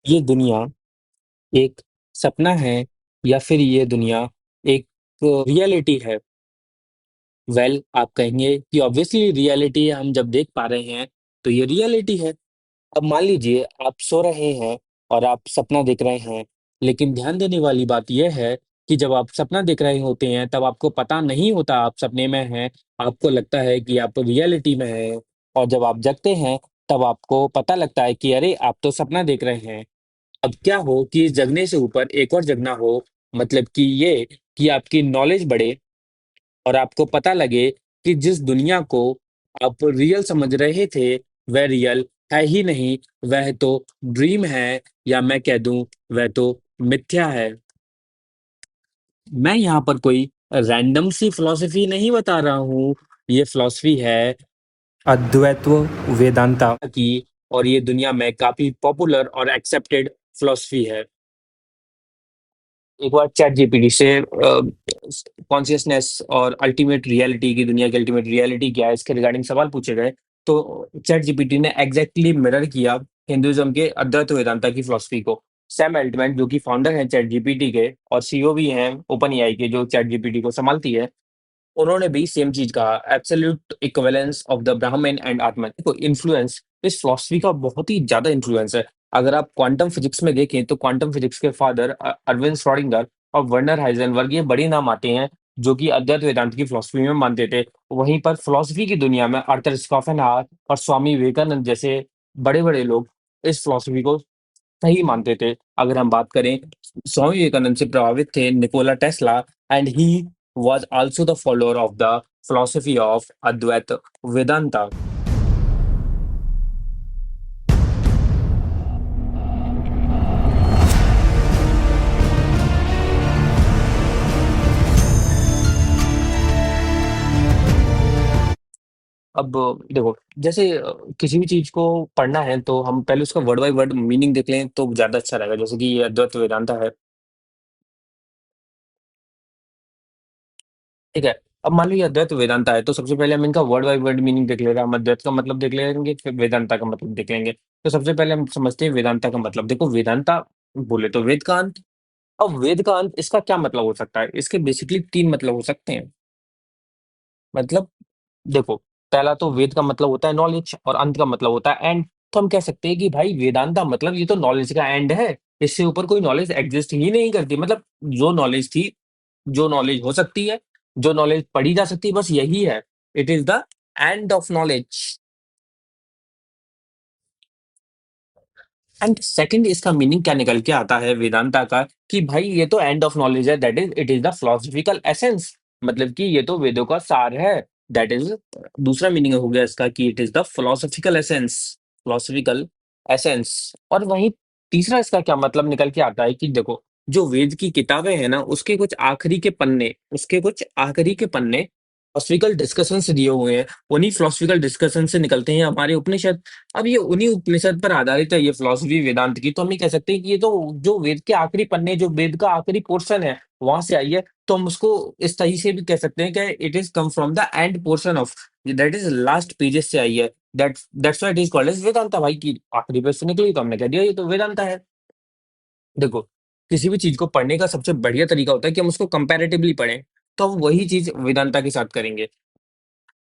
ये दुनिया एक सपना है या फिर ये दुनिया एक रियलिटी है? आप कहेंगे कि ऑब्वियसली रियलिटी हम जब देख पा रहे हैं, तो ये रियलिटी है। अब मान लीजिए आप सो रहे हैं और आप सपना देख रहे हैं, लेकिन ध्यान देने वाली बात यह है कि जब आप सपना देख रहे होते हैं, तब आपको पता नहीं होता आप सपने में हैं, आपको लगता है कि आप रियलिटी में हैं और जब आप जगते हैं, तब आपको पता लगता है कि अरे! आप तो सपना देख रहे हैं। अब क्या हो कि इस जगने से ऊपर एक और जगना हो, मतलब कि ये कि आपकी नॉलेज बढ़े और आपको पता लगे कि जिस दुनिया को आप रियल समझ रहे थे, वह रियल है ही नहीं, वह तो ड्रीम है या मैं कह दूँ वह तो मिथ्या है। मैं यहाँ पर कोई रैंडम सी फिलॉसफी नहीं बता रहा हूँ, ये फिलॉसफी है अद्वैत वेदांता की और ये दुनिया में काफ़ी पॉपुलर और एक्सेप्टेड फिलॉसफी है। एक बार चैट जीपीटी से कॉन्शियसनेस और अल्टीमेट रियलिटी की दुनिया की अल्टीमेट रियलिटी क्या है इसके रिगार्डिंग सवाल पूछे गए तो चैट जीपीटी ने एग्जैक्टली मिरर किया हिंदुइज्म के अद्वैत वेदांता की फिलॉसफी को। सैम एल्टमैन जो कि फाउंडर हैं चैट जीपीटी के और सीईओ भी हैं ओपन एआई के जो चैट जीपीटी को संभालती है, उन्होंने भी सेम चीज कहा एब्सोल्यूट इक्विवेलेंस ऑफ द ब्राह्मण एंड आत्मा। देखो इन्फ्लुएंस इस फिलॉसफी का बहुत ही ज्यादा इन्फ्लुएंस है। अगर आप क्वांटम फिजिक्स में देखें तो क्वांटम फिजिक्स के फादर अरविंद श्रोडिंगर और वर्नर हाइजेनबर्ग ये बड़े नाम आते हैं जो कि अद्वैत वेदांत की फिलॉसफी में मानते थे। वहीं पर फिलॉसफी की दुनिया में आर्थर स्कॉफेनहावर और स्वामी विवेकानंद जैसे बड़े बड़े लोग इस फिलॉसफी को सही मानते थे। अगर हम बात करें, स्वामी विवेकानंद से प्रभावित थे Nikola Tesla and he was also the follower of the philosophy of Advaita Vedanta. अब देखो, जैसे किसी भी चीज़ को पढ़ना है तो हम पहले उसका वर्ड बाय वर्ड मीनिंग देख लें तो ज़्यादा अच्छा रहेगा। जैसे कि ये अद्वैत वेदांता है, ठीक है? अब मान लो ये अद्वैत वेदांता है तो सबसे पहले हम इनका वर्ड बाय वर्ड मीनिंग देख ले रहे हैं। हम अद्वैत का मतलब देख लेंगे, फिर वेदांता का मतलब देख लेंगे। तो सबसे पहले हम समझते हैं वेदांता का मतलब। देखो वेदांता बोले तो वेद का अंत। अब वेद का अंत इसका क्या मतलब हो सकता है? इसके बेसिकली 3 मतलब हो सकते हैं। मतलब देखो, पहला तो वेद का मतलब होता है नॉलेज और अंत का मतलब होता है एंड। तो हम कह सकते हैं कि भाई वेदांता मतलब ये तो नॉलेज का एंड है। इससे ऊपर कोई नॉलेज एग्जिस्ट ही नहीं करती। मतलब जो नॉलेज थी, जो नॉलेज हो सकती है, जो नॉलेज पढ़ी जा सकती है, बस यही है। It is the end of knowledge. And second इसका मीनिंग क्या निकल के आता है वेदांता का कि भाई ये तो एंड ऑफ नॉलेज है, that is it is the philosophical essence. मतलब कि ये तो वेदों का सार है। दैट इज दूसरा मीनिंग हो गया इसका कि it is the philosophical essence. Philosophical essence. और वहीं तीसरा इसका क्या मतलब निकल के आता है कि देखो, जो वेद की किताबें हैं ना उसके कुछ आखिरी के पन्ने फिलोसफिकल डिस्कशन से दिए हुए हैं। उन्हीं फिलोसफिकल डिस्कशन से निकलते हैं हमारे उपनिषद। अब ये उन्हीं उपनिषद पर आधारित है ये फिलॉसफी वेदांत की। तो हम ये कह सकते हैं कि ये तो जो वेद के आखिरी पन्ने, जो वेद का आखिरी पोर्शन है, वहां से आई है। तो हम उसको इस तरीके से भी कह सकते हैं कि it is come from the end portion of, that is last pages से आई है। That's why it is called as Vedanta. भाई की आखिरी पेज से निकली तो हमने कह दिया ये तो वेदांता है। देखो, किसी भी चीज को पढ़ने का सबसे बढ़िया तरीका होता है कि हम उसको कंपैरेटिवली पढ़ें। तो हम वही चीज वेदांता के साथ करेंगे।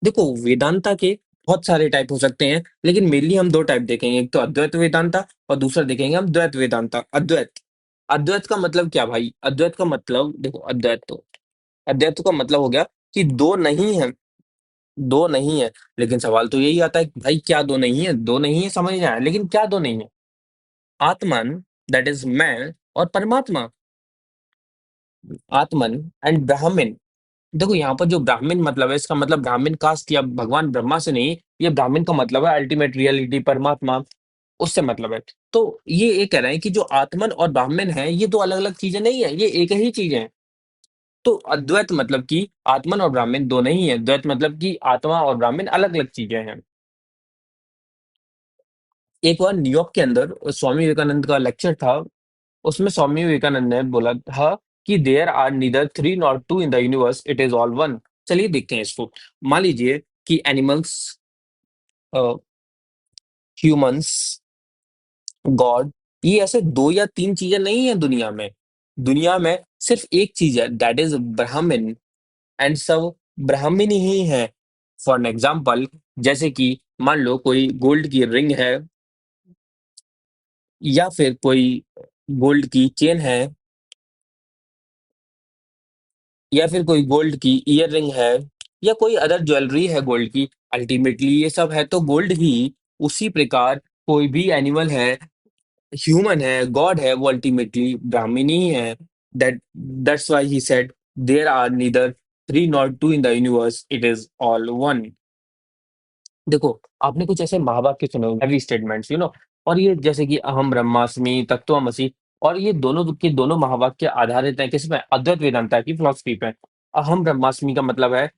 देखो वेदांता के बहुत सारे टाइप हो सकते हैं, लेकिन मेनली हम 2 टाइप देखेंगे। एक तो अद्वैत वेदांता और दूसरा देखेंगे हम द्वैत वेदांता। अद्वैत, अद्वैत का मतलब क्या भाई? अद्वैत का मतलब देखो, अद्वैत का मतलब हो गया कि 2 नहीं है, 2 नहीं है। लेकिन सवाल तो यही आता है कि भाई क्या 2 नहीं है? 2 नहीं है समझ में आया, लेकिन क्या 2 नहीं है? आत्मन, दैट इज मैं, और परमात्मा, आत्मन एंड ब्राह्मण। देखो यहाँ पर जो ब्राह्मण मतलब है, इसका मतलब ब्राह्मण कास्ट या भगवान ब्रह्मा से नहीं। ये ब्राह्मण का मतलब है अल्टीमेट रियलिटी परमात्मा, उससे मतलब है। तो ये कह रहे हैं कि जो आत्मन और ब्राह्मण है ये दो अलग अलग चीजें नहीं है, ये एक ही चीज है। तो अद्वैत मतलब कि आत्मन और ब्राह्मण दो नहीं है, द्वैत मतलब कि आत्मा और ब्राह्मण अलग अलग चीजें हैं। एक बार न्यूयॉर्क के अंदर स्वामी विवेकानंद का लेक्चर था। उसमें स्वामी विवेकानंद ने बोला था कि there are neither three not two in the universe, it is all one. चलिए देखते हैं इसको। मान लीजिए कि एनिमल्स, ह्यूमंस, गॉड ये ऐसे दो या तीन चीजें नहीं है दुनिया में। दुनिया में सिर्फ एक चीज है, दैट इज ब्राह्मण, एंड सब ब्राह्मण ही है। फॉर एन एग्जाम्पल, जैसे कि मान लो कोई गोल्ड की रिंग है, या फिर कोई गोल्ड की चेन है, या फिर कोई गोल्ड की ईयर रिंग है, या कोई अदर ज्वेलरी है गोल्ड की। अल्टीमेटली ये सब है तो गोल्ड ही। उसी प्रकार कोई भी एनिमल है, ह्यूमन है, गॉड है, वो अल्टीमेटली ब्राह्मण ही है। That's why he said there are neither three not two in the universe, it is all one. देखो, आपने कुछ ऐसे महावाक्य सुने होंगे, हैवी स्टेटमेंट्स, और ये जैसे कि अहम ब्रह्मास्मि, तत्त्वमसि, और ये दोनों के दोनों महावाक्य आधारित हैं किस पे? अद्वैत वेदांता की फिलॉसफी पे। अहम ब्रह्मास्मि का मतलब है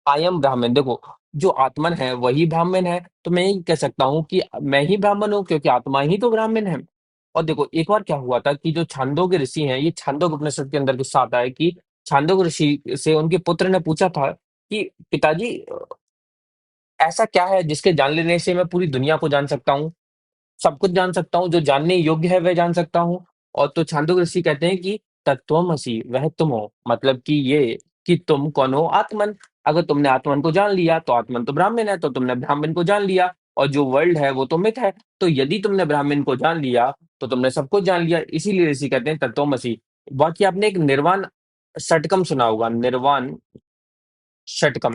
आई एम ब्राह्मण। देखो, जो आत्मन है वही ब्राह्मण है, तो मैं ये कह सकता हूँ कि मैं ही ब्राह्मण हूँ, क्योंकि आत्मा ही तो ब्राह्मण है। और देखो, एक बार क्या हुआ था कि जो छांदोग्य ऋषि हैं, ये छांदोग्य उपनिषद के अंदर किस्सा आता है कि छांदोग्य ऋषि से उनके पुत्र ने पूछा था कि पिताजी, ऐसा क्या है जिसके जान लेने से मैं पूरी दुनिया को जान सकता हूँ, सब कुछ जान सकता हूँ, जो जानने योग्य है वह जान सकता हूँ। और तो छांदोग्य ऋषि कहते हैं कि तत्त्वमसि, वह तुम हो। मतलब कि ये कि तुम कौन हो? आत्मन। अगर तुमने आत्मन को जान लिया तो आत्मन तो ब्राह्मण है, तो तुमने ब्राह्मण को जान लिया। और जो वर्ल्ड है वो तो मिथ है। तो यदि तुमने ब्राह्मण को जान लिया तो तुमने सब कुछ जान लिया, इसीलिए ऋषि कहते हैं तत्त्वमसि। बाकी आपने एक निर्वाण षटकम सुना होगा, निर्वाण षटकम।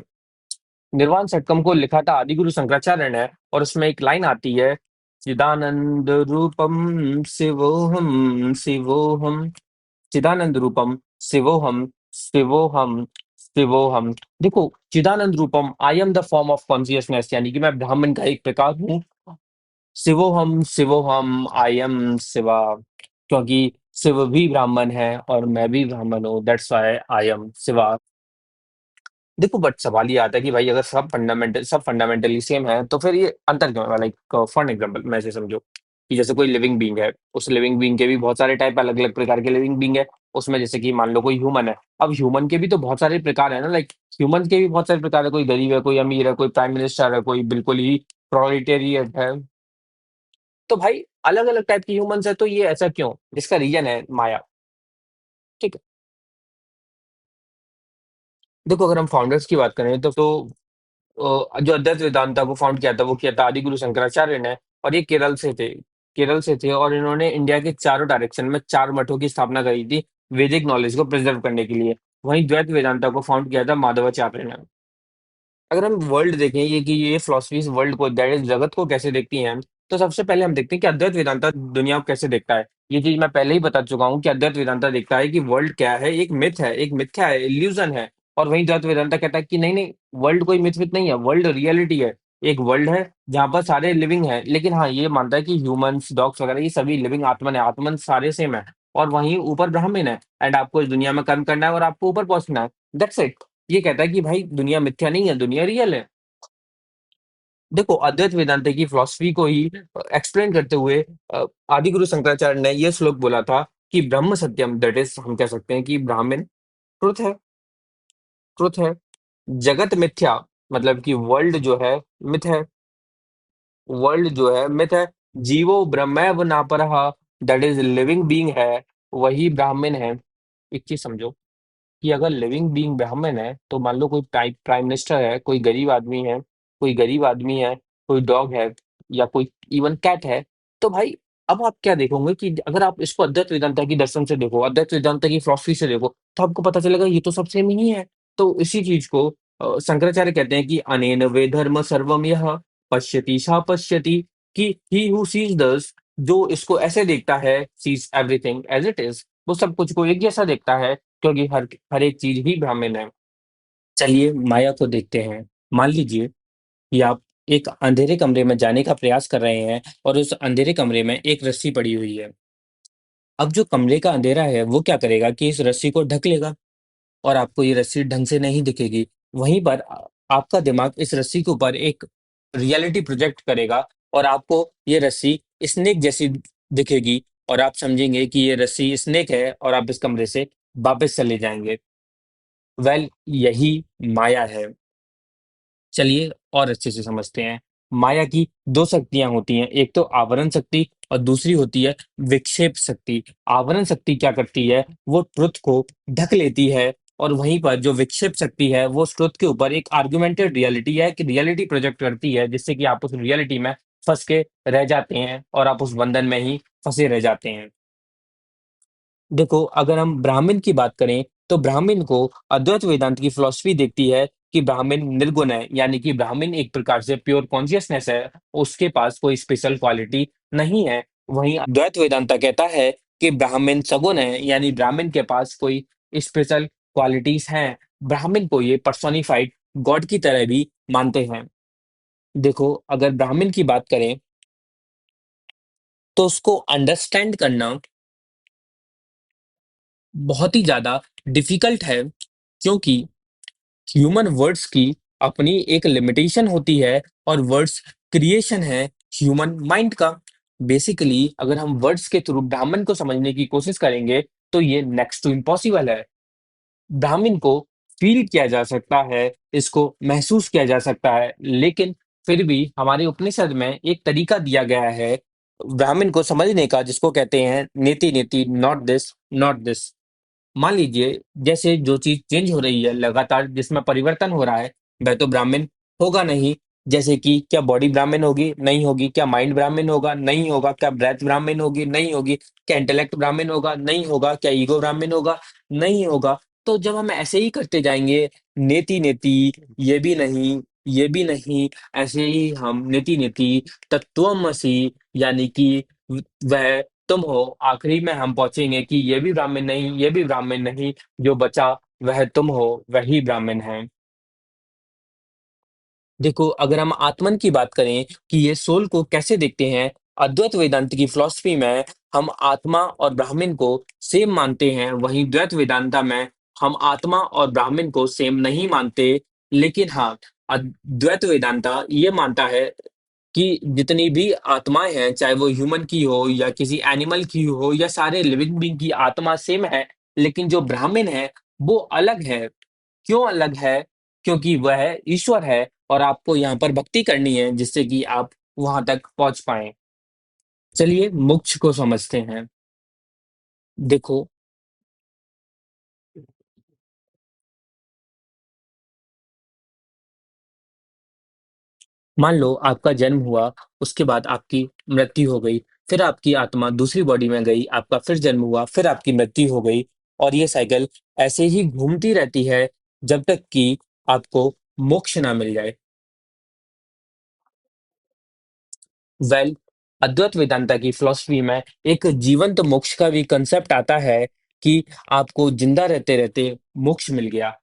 निर्वाण षटकम को लिखा था आदिगुरु शंकराचार्य ने, और उसमें एक लाइन आती है, चिदानंद रूपम शिवोहम शिवोहम, चिदानंद रूपम शिवोहम शिवोहम शिवोहम। देखो, चिदानंद रूपम, I am the form of consciousness, यानी कि मैं ब्राह्मण का एक प्रकार हूँ। शिवोहम शिवोहम, आई एम शिवा, क्योंकि शिव भी ब्राह्मण है और मैं भी ब्राह्मण हूँ, that's why I am Shiva. देखो, बट सवाल ये आता है कि भाई अगर सब फंडामेंटली सेम है तो फिर ये अंतर क्यों है? लाइक फॉर एग्जांपल, मैं ऐसे समझो कि जैसे कोई लिविंग बींग है, उस लिविंग बींग के भी बहुत सारे टाइप, अलग अलग प्रकार के लिविंग बींग है। उसमें जैसे कि मान लो कोई ह्यूमन है, अब ह्यूमन के भी तो बहुत सारे प्रकार है ना, लाइक ह्यूमन के भी बहुत सारे प्रकार है, कोई गरीब है, कोई अमीर है, कोई प्राइम मिनिस्टर है, कोई बिल्कुल ही प्रोलिटेरियट है। तो भाई अलग अलग टाइप के ह्यूमंस है, तो ये ऐसा क्यों? इसका रीजन है माया। ठीक है। देखो, अगर हम फाउंडर्स की बात करें जो अद्वैत वेदांता को फाउंड किया था, वो किया था आदिगुरु शंकराचार्य ने। और ये केरल से थे, और इन्होंने इंडिया के चारों डायरेक्शन में चार मठों की स्थापना करी थी, वैदिक नॉलेज को प्रिजर्व करने के लिए। वहीं द्वैत वेदांता को फाउंड किया था माधवाचार्य ने। अगर हम वर्ल्ड देखें, ये फिलोसफीज वर्ल्ड को, दैट इज जगत को कैसे देखती हैं, तो सबसे पहले हम देखते हैं कि अद्वैत वेदांता दुनिया को कैसे देखता है। ये चीज मैं पहले ही बता चुका हूँ कि अद्वैत वेदांता देखता है कि वर्ल्ड क्या है, एक मिथ है, एक मिथ्या है, इल्यूजन है। और वहीं द्वैत वेदांता कहता है कि नहीं नहीं, वर्ल्ड कोई मिथ मिथ नहीं है, वर्ल्ड रियलिटी है। एक वर्ल्ड है जहाँ पर सारे लिविंग है, लेकिन हाँ, ये मानता है कि ह्यूमंस, डॉग्स वगैरह, ये सभी लिविंग आत्मन है, आत्मन सारे सेम है। और वहीं ऊपर ब्राह्मण है, एंड आपको इस दुनिया में कर्म करना है और आपको ऊपर पहुंचना है। That's it. ये कहता है कि भाई दुनिया मिथ्या नहीं है, दुनिया रियल है। देखो, अद्वैत वेदांत की फिलॉसफी को ही एक्सप्लेन करते हुए अ, आदिगुरु शंकराचार्य ने यह श्लोक बोला था कि ब्रह्म सत्यम, दैट इज हम कह सकते हैं कि ब्राह्मण ट्रुथ है। जगत मिथ्या, मतलब कि वर्ल्ड जो है मिथ है। जीवो ब्रह्मैव नापरः, दैट इज लिविंग बीइंग है, वही ब्राह्मण है। एक चीज समझो कि अगर लिविंग बीइंग ब्राह्मण है, तो मान लो कोई प्राइम मिनिस्टर है, कोई गरीब आदमी है, कोई डॉग है, या कोई इवन कैट है। तो भाई, अब आप क्या देखोगे कि अगर आप इसको अद्वैत वेदांता की दर्शन से देखो, अद्वैत वेदांता की फिलॉसफी से देखो, तो आपको पता चलेगा ये तो सब सेम ही है। तो इसी चीज को शंकराचार्य कहते हैं कि अनेन वे धर्म सर्वम यह पश्यति सा पश्यति, कि ही हु सीज दस, जो इसको ऐसे देखता है, sees everything as it is, वो सब कुछ को एक जैसा देखता है, क्योंकि हर हर एक चीज ही ब्राह्मण है। चलिए माया को देखते हैं। मान लीजिए कि आप एक अंधेरे कमरे में जाने का प्रयास कर रहे हैं, और उस अंधेरे कमरे में एक रस्सी पड़ी हुई है। अब जो कमरे का अंधेरा है वो क्या करेगा कि इस रस्सी को ढक लेगा, और आपको ये रस्सी ढंग से नहीं दिखेगी। वहीं पर आपका दिमाग इस रस्सी के ऊपर एक रियलिटी प्रोजेक्ट करेगा, और आपको ये रस्सी स्नेक जैसी दिखेगी, और आप समझेंगे कि ये रस्सी स्नेक है, और आप इस कमरे से वापस चले जाएंगे। वेल, यही माया है। चलिए और अच्छे से समझते हैं। माया की दो शक्तियां होती हैं, एक तो आवरण शक्ति और दूसरी होती है विक्षेप शक्ति। आवरण शक्ति क्या करती है, वो ट्रुथ को ढक लेती है, और वहीं पर जो विक्षेप शक्ति है वो उस ट्रुथ के ऊपर एक आर्गुमेंटेड रियलिटी है कि रियलिटी प्रोजेक्ट करती है, जिससे कि आप उस रियलिटी में फंस के रह जाते हैं और आप उस बंधन में ही फंसे रह जाते हैं। देखो, अगर हम ब्राह्मण की बात करें, तो ब्राह्मण को अद्वैत वेदांत की फिलॉसफी देखती है कि ब्राह्मण निर्गुण है, यानी कि ब्राह्मण एक प्रकार से प्योर कॉन्शियसनेस है, उसके पास कोई स्पेशल क्वालिटी नहीं है। वहीं अद्वैत वेदांता कहता है कि ब्राह्मण सगुण है, यानी ब्राह्मण के पास कोई स्पेशल क्वालिटीज हैं। ब्राह्मण को ये पर्सोनिफाइड गॉड की तरह भी मानते हैं। देखो, अगर ब्राह्मण की बात करें, तो उसको अंडरस्टैंड करना बहुत ही ज़्यादा डिफ़िकल्ट है, क्योंकि ह्यूमन वर्ड्स की अपनी एक लिमिटेशन होती है, और वर्ड्स क्रिएशन है ह्यूमन माइंड का। बेसिकली अगर हम वर्ड्स के थ्रू ब्राह्मण को समझने की कोशिश करेंगे, तो ये नेक्स्ट टू इम्पॉसिबल है। ब्राह्मण को फ़ील किया जा सकता है, इसको महसूस किया जा सकता है, लेकिन फिर भी हमारे उपनिषद में एक तरीका दिया गया है ब्राह्मण को समझने का, जिसको कहते हैं नेति-नेति, नॉट दिस, नॉट दिस। मान लीजिए, जैसे जो चीज़ चेंज हो रही है लगातार, जिसमें परिवर्तन हो रहा है, वह तो ब्राह्मण होगा नहीं। जैसे कि क्या बॉडी ब्राह्मण होगी? नहीं होगी। क्या माइंड ब्राह्मण होगा? नहीं होगा। क्या ब्रेथ ब्राह्मण होगी? नहीं होगी। क्या इंटेलेक्ट ब्राह्मण होगा? नहीं होगा। क्या ईगो ब्राह्मण होगा? नहीं होगा। तो जब हम ऐसे ही करते जाएँगे, नेति-नेति, ये भी नहीं, ये भी नहीं, ऐसे ही हम नेति-नेति, तत्त्वमसि, यानी कि वह तुम हो, आखिरी में हम पहुँचेंगे कि ये भी ब्राह्मण नहीं, ये भी ब्राह्मण नहीं, जो बचा वह तुम हो, वही ब्राह्मण है। देखो, अगर हम आत्मन की बात करें कि ये सोल को कैसे देखते हैं, अद्वैत वेदांत की फिलॉसफी में हम आत्मा और ब्राह्मण को सेम मानते हैं, वहीं द्वैत वेदांता में हम आत्मा और ब्राह्मण को सेम नहीं मानते। लेकिन हाँ, अद्वैत वेदांता ये मानता है कि जितनी भी आत्माएँ हैं, चाहे वो ह्यूमन की हो या किसी एनिमल की हो या सारे लिविंग बीइंग की आत्मा सेम है, लेकिन जो ब्राह्मण है, वो अलग है। क्यों अलग है? क्योंकि वह ईश्वर है, और आपको यहाँ पर भक्ति करनी है, जिससे कि आप वहाँ तक पहुँच पाएँ। चलिए मोक्ष को समझते हैं। देखो, मान लो आपका जन्म हुआ, उसके बाद आपकी मृत्यु हो गई, फिर आपकी आत्मा दूसरी बॉडी में गई, आपका फिर जन्म हुआ, फिर आपकी मृत्यु हो गई, और ये साइकिल ऐसे ही घूमती रहती है जब तक कि आपको मोक्ष ना मिल जाए। वेल, अद्वैत वेदांता की फिलॉसफी में एक जीवंत मोक्ष का भी कंसेप्ट आता है कि आपको जिंदा रहते-रहते मोक्ष मिल गया,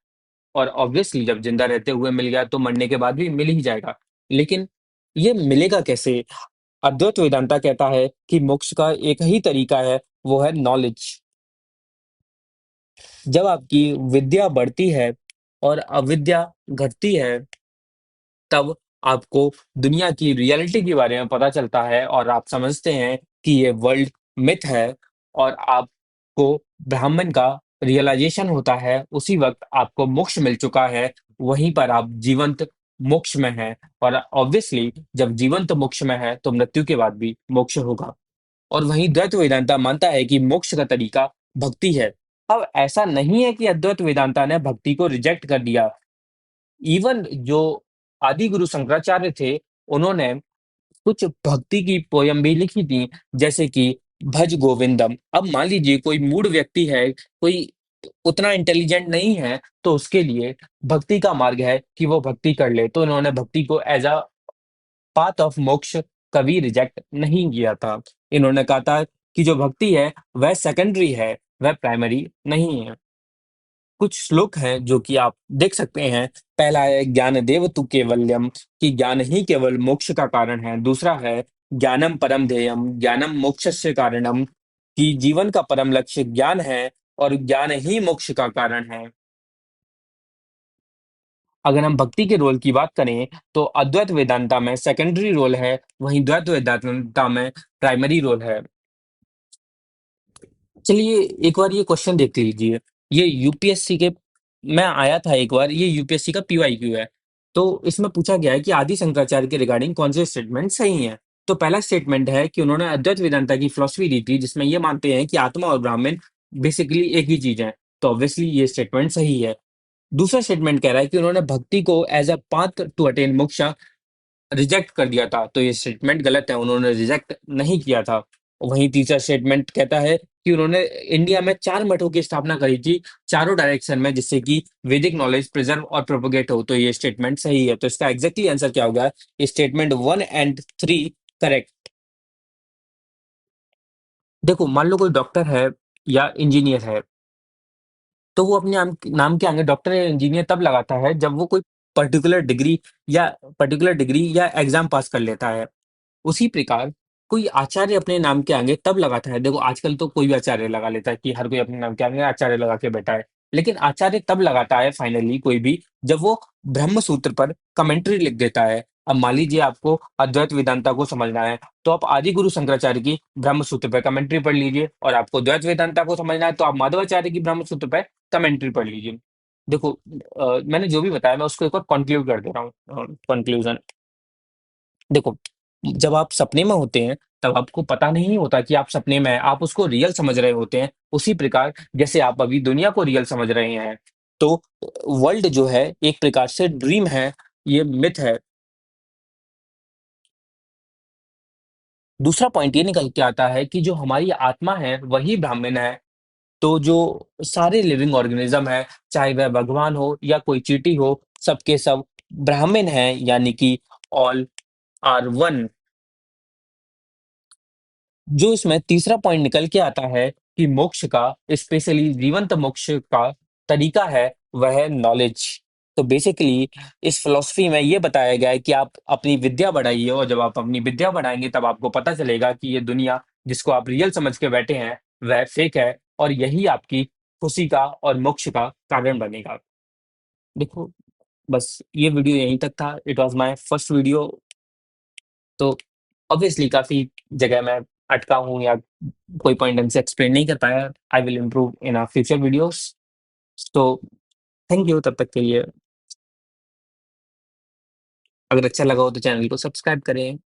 और ऑब्वियसली जब जिंदा रहते हुए मिल गया तो मरने के बाद भी मिल ही जाएगा। लेकिन ये मिलेगा कैसे? अद्वैत वेदांता कहता है कि मोक्ष का एक ही तरीका है, वो है नॉलेज। जब आपकी विद्या बढ़ती है और अविद्या घटती है, तब आपको दुनिया की रियलिटी के बारे में पता चलता है, और आप समझते हैं कि ये वर्ल्ड मिथ है, और आपको ब्राह्मण का रियलाइजेशन होता है। उसी वक़्त आपको मोक्ष मिल चुका है, वहीं पर आप जीवंत मोक्ष में हैं, और ऑब्वियसली जब जीवंत मोक्ष में है, तो मृत्यु के बाद भी मोक्ष होगा। और वहीं द्वैत वेदांता मानता है कि मोक्ष का तरीका भक्ति है। अब ऐसा नहीं है कि अद्वैत वेदांता ने भक्ति को रिजेक्ट कर दिया। इवन जो आदि गुरु शंकराचार्य थे, उन्होंने कुछ भक्ति की पोयम भी लिखी थी, जैसे कि भज गोविंदम। अब मान लीजिए कोई मूढ़ व्यक्ति है, कोई उतना इंटेलिजेंट नहीं है, तो उसके लिए भक्ति का मार्ग है कि वो भक्ति कर ले। तो उन्होंने भक्ति को एज़ अ पाथ ऑफ मोक्ष कभी रिजेक्ट नहीं किया था। इन्होंने कहा था कि जो भक्ति है, वह सेकेंडरी है, वह प्राइमरी नहीं है। कुछ श्लोक हैं जो कि आप देख सकते हैं। पहला है ज्ञानदेव तु कैवल्यम, कि ज्ञान ही केवल मोक्ष का कारण है। दूसरा है ज्ञानम परम ध्येयम, ज्ञानम मोक्षस्य कारणम, कि जीवन का परम लक्ष्य ज्ञान है, और ज्ञान ही मोक्ष का कारण है। अगर हम भक्ति के रोल की बात करें, तो अद्वैत वेदांता में सेकेंडरी रोल है, वहीं द्वैत वेदांता में प्राइमरी रोल है। चलिए एक बार ये क्वेश्चन देख लीजिए। ये यूपीएससी के में आया था एक बार, ये यूपीएससी का पीवाईक्यू है। तो इसमें पूछा गया है कि आदि शंकराचार्य के रिगार्डिंग कौन से स्टेटमेंट सही हैं। तो पहला स्टेटमेंट है कि उन्होंने अद्वैत वेदांता की फिलॉसफी दी थी जिसमें ये मानते हैं कि आत्मा और ब्राह्मण बेसिकली एक ही चीज है। तो ऑब्वियसली ये स्टेटमेंट सही है। दूसरा स्टेटमेंट कह रहा है कि उन्होंने भक्ति को as a path to attain moksha reject कर दिया था। तो ये स्टेटमेंट गलत है, उन्होंने रिजेक्ट नहीं किया था। वहीं तीसरा स्टेटमेंट कहता है कि उन्होंने इंडिया में 4 मठों की स्थापना करी थी, चारों डायरेक्शन में, जिससे कि वैदिक नॉलेज प्रिजर्व और प्रोपेगेट हो। तो ये स्टेटमेंट सही है। तो इसका एग्जैक्टली आंसर क्या होगा? Statement 1 and 3 correct. देखो, मान लो कोई डॉक्टर है या इंजीनियर है, तो वो अपने नाम के आगे डॉक्टर या इंजीनियर तब लगाता है जब वो कोई पर्टिकुलर डिग्री या एग्जाम पास कर लेता है। उसी प्रकार कोई आचार्य अपने नाम के आगे तब लगाता है। देखो, आजकल तो कोई भी आचार्य लगा लेता है कि हर कोई अपने नाम के आगे आचार्य लगा के बैठा है। लेकिन आचार्य तब लगाता है फाइनली कोई भी, जब वो ब्रह्म सूत्र पर कमेंट्री लिख देता है। अब मान लीजिए आपको अद्वैत वेदांता को समझना है, तो आप आदि गुरु शंकराचार्य की ब्रह्म सूत्र पर कमेंट्री पढ़ लीजिए, और आपको द्वैत वेदांता को समझना है तो आप माधवाचार्य की ब्रह्म सूत्र पर कमेंट्री पढ़ लीजिए। देखो, मैंने जो भी बताया मैं उसको एक और कंक्लूड कर दे रहा हूँ, कंक्लूजन। देखो, जब आप सपने में होते हैं, तब आपको पता नहीं होता कि आप सपने में हैं, आप उसको रियल समझ रहे होते हैं। उसी प्रकार जैसे आप अभी दुनिया को रियल समझ रहे हैं, तो वर्ल्ड जो है एक प्रकार से ड्रीम है, ये मिथ है। दूसरा पॉइंट ये निकल के आता है कि जो हमारी आत्मा है वही ब्राह्मण है। तो जो सारे लिविंग ऑर्गेनिज्म है, चाहे वह भगवान हो या कोई चींटी हो, सबके सब ब्राह्मण है, यानी कि ऑल आर वन। जो इसमें तीसरा पॉइंट निकल के आता है कि मोक्ष का, स्पेशली जीवंत मोक्ष का तरीका है, वह है नॉलेज। तो बेसिकली इस फिलॉसफी में ये बताया गया है कि आप अपनी विद्या बढ़ाइए, और जब आप अपनी विद्या बढ़ाएंगे तब आपको पता चलेगा कि ये दुनिया जिसको आप रियल समझ के बैठे हैं वह फेक है, और यही आपकी खुशी का और मोक्ष का कारण बनेगा। देखो, बस ये वीडियो यहीं तक था। It was my first video. तो ऑब्वियसली काफ़ी जगह मैं अटका हूँ या कोई पॉइंट ढंग से एक्सप्लेन नहीं कर पाया। I will improve in future videos. तो थैंक यू तब तक के लिए। अगर अच्छा लगा हो तो चैनल को सब्सक्राइब करें।